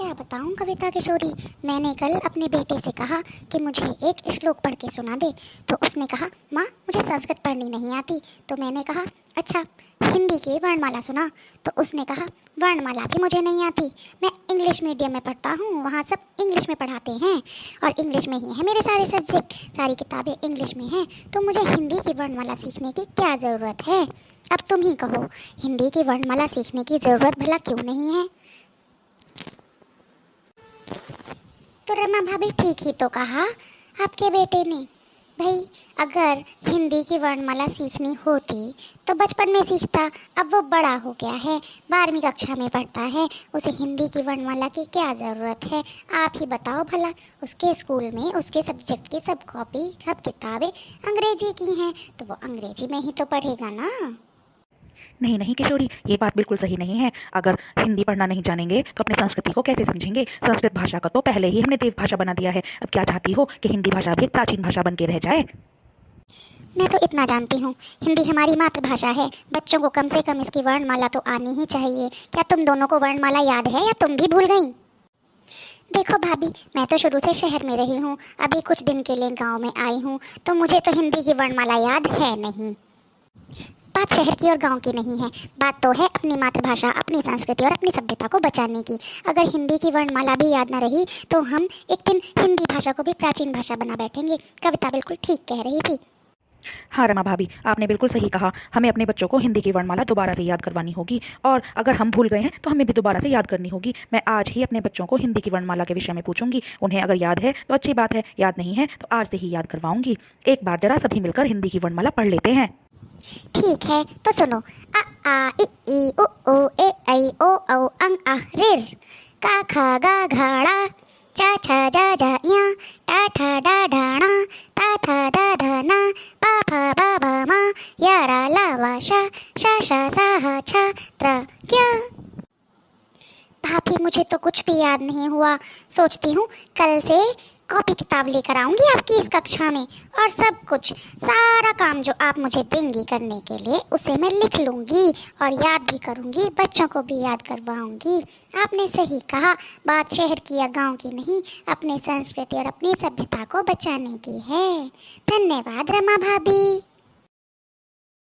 क्या बताऊं कविता किशोरी। मैंने कल अपने बेटे से कहा कि मुझे एक श्लोक पढ़ के सुना दे, तो उसने कहा माँ मुझे संस्कृत पढ़नी नहीं आती। तो मैंने कहा अच्छा हिंदी की वर्णमाला सुना। तो उसने कहा वर्णमाला भी मुझे नहीं आती, मैं इंग्लिश मीडियम में पढ़ता हूँ, वहाँ सब इंग्लिश में पढ़ाते हैं और इंग्लिश में ही है मेरे सारे सब्जेक्ट, सारी किताबें इंग्लिश में हैं, तो मुझे हिंदी की वर्णमाला सीखने की क्या ज़रूरत है। अब तुम ही कहो, हिंदी की वर्णमाला सीखने की ज़रूरत भला क्यों नहीं है। तो रमा भाभी ठीक ही तो कहा आपके बेटे ने। भाई अगर हिंदी की वर्णमाला सीखनी होती तो बचपन में सीखता, अब वो बड़ा हो गया है, 12वीं कक्षा में पढ़ता है, उसे हिंदी की वर्णमाला की क्या ज़रूरत है। आप ही बताओ भला, उसके स्कूल में उसके सब्जेक्ट की सब कॉपी सब किताबें अंग्रेजी की हैं, तो वो अंग्रेजी में ही तो पढ़ेगा ना। नहीं नहीं किशोरी, ये बात बिल्कुल सही नहीं है। अगर हिंदी पढ़ना नहीं जानेंगे तो अपनी संस्कृति को कैसे समझेंगे। संस्कृत भाषा का तो पहले ही हमने देव भाषा बना दिया है। अब क्या चाहती हो कि हिंदी भाषा भी एक प्राचीन भाषा बन के रह जाए। मैं तो इतना जानती हूँ, हिंदी हमारी मातृभाषा है, बच्चों को कम से कम इसकी वर्णमाला तो आनी ही चाहिए। क्या तुम दोनों को वर्णमाला याद है या तुम भी भूल गई। देखो भाभी, मैं तो शुरू से शहर में रही हूँ, अभी कुछ दिन के लिए गांव में आई हूँ, तो मुझे तो हिंदी की वर्णमाला याद है नहीं। बात शहर की और गांव की नहीं है, बात तो है अपनी मातृभाषा, अपनी संस्कृति और अपनी सभ्यता को बचाने की। अगर हिंदी की वर्णमाला भी याद न रही तो हम एक दिन हिंदी भाषा को भी प्राचीन भाषा बना बैठेंगे। कविता बिल्कुल ठीक कह रही थी। हाँ रमा भाभी, आपने बिल्कुल सही कहा। हमें अपने बच्चों को हिंदी की वर्णमाला दोबारा से याद करवानी होगी, और अगर हम भूल गए हैं तो हमें भी दोबारा से याद करनी होगी। मैं आज ही अपने बच्चों को हिंदी की वर्णमाला के विषय में पूछूंगी। उन्हें अगर याद है तो अच्छी बात है, याद नहीं है तो आज से ही याद करवाऊंगी। एक बार जरा सभी मिलकर हिंदी की वर्णमाला पढ़ लेते हैं। ठीक है तो सुनो, आ इ ई उ ए ऐ ओ औ अं आ ऋ का खा गा घाड़ा चा छा जा जा या टा ठा डा ढाणा ता था दा धा ना पा फा बा भा मा या रा ला वा शा शा शा सा हा छा त्रा क्या। भाभी मुझे तो कुछ भी याद नहीं हुआ, सोचती हूँ कल से कॉपी किताब लेकर आऊंगी आपकी इस कक्षा में, और सब कुछ सारा काम जो आप मुझे देंगी करने के लिए उसे मैं लिख लूंगी और याद भी करूंगी, बच्चों को भी याद करवाऊंगी। आपने सही कहा, बात शहर की या गांव की नहीं, अपनी संस्कृति और अपनी सभ्यता को बचाने की है। धन्यवाद रमा भाभी।